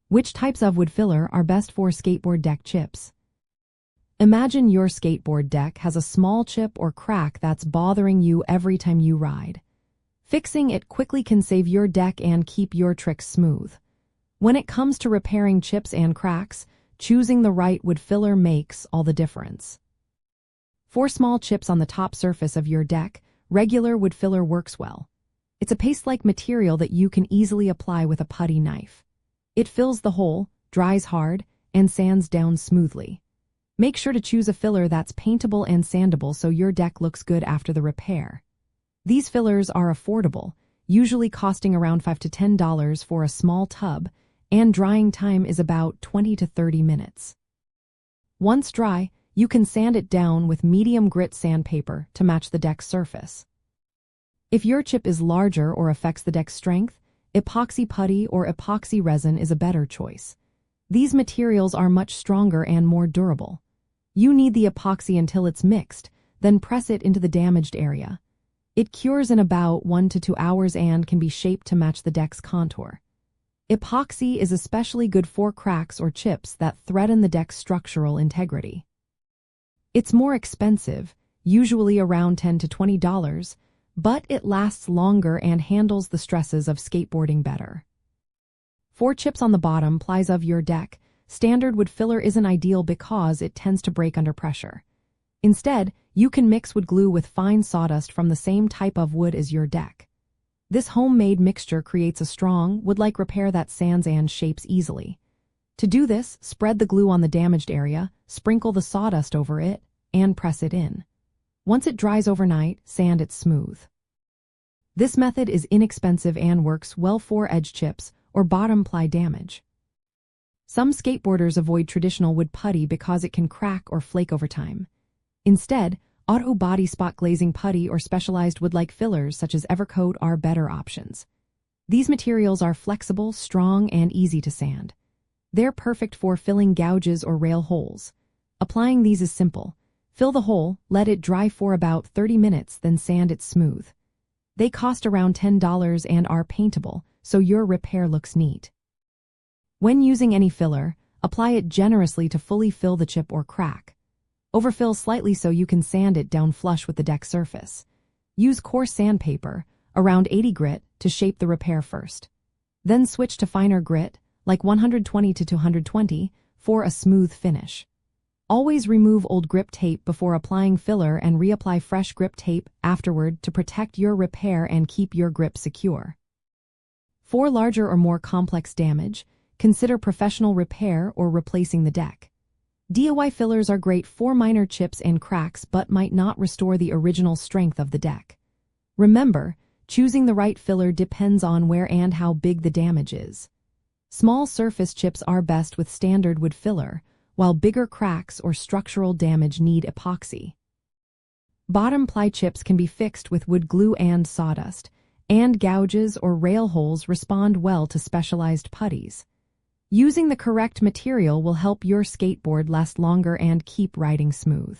Which types of wood filler are best for skateboard deck chips? Imagine your skateboard deck has a small chip or crack that's bothering you every time you ride. Fixing it quickly can save your deck and keep your tricks smooth. When it comes to repairing chips and cracks, choosing the right wood filler makes all the difference. For small chips on the top surface of your deck, regular wood filler works well. It's a paste-like material that you can easily apply with a putty knife. It fills the hole, dries hard, and sands down smoothly. Make sure to choose a filler that's paintable and sandable so your deck looks good after the repair. These fillers are affordable, usually costing around $5 to $10 for a small tub, and drying time is about 20 to 30 minutes. Once dry, you can sand it down with medium grit sandpaper to match the deck's surface. If your chip is larger or affects the deck's strength, epoxy putty or epoxy resin is a better choice. These materials are much stronger and more durable. You need the epoxy until it's mixed, then press it into the damaged area. It cures in about 1 to 2 hours and can be shaped to match the deck's contour. Epoxy is especially good for cracks or chips that threaten the deck's structural integrity. It's more expensive, usually around $10 to $20, but it lasts longer and handles the stresses of skateboarding better. For chips on the bottom plies of your deck, standard wood filler isn't ideal because it tends to break under pressure. Instead, you can mix wood glue with fine sawdust from the same type of wood as your deck. This homemade mixture creates a strong, wood-like repair that sands and shapes easily. To do this, spread the glue on the damaged area, sprinkle the sawdust over it, and press it in. Once it dries overnight, sand it smooth. This method is inexpensive and works well for edge chips or bottom ply damage. Some skateboarders avoid traditional wood putty because it can crack or flake over time. Instead, auto body spot glazing putty or specialized wood-like fillers such as Evercoat are better options. These materials are flexible, strong, and easy to sand. They're perfect for filling gouges or rail holes. Applying these is simple. Fill the hole, let it dry for about 30 minutes, then sand it smooth. They cost around $10 and are paintable, so your repair looks neat. When using any filler, apply it generously to fully fill the chip or crack. Overfill slightly so you can sand it down flush with the deck surface. Use coarse sandpaper, around 80 grit, to shape the repair first. Then switch to finer grit, like 120 to 220, for a smooth finish. Always remove old grip tape before applying filler and reapply fresh grip tape afterward to protect your repair and keep your grip secure. For larger or more complex damage, consider professional repair or replacing the deck. DIY fillers are great for minor chips and cracks but might not restore the original strength of the deck. Remember, choosing the right filler depends on where and how big the damage is. Small surface chips are best with standard wood filler, while bigger cracks or structural damage need epoxy. Bottom ply chips can be fixed with wood glue and sawdust, and gouges or rail holes respond well to specialized putties. Using the correct material will help your skateboard last longer and keep riding smooth.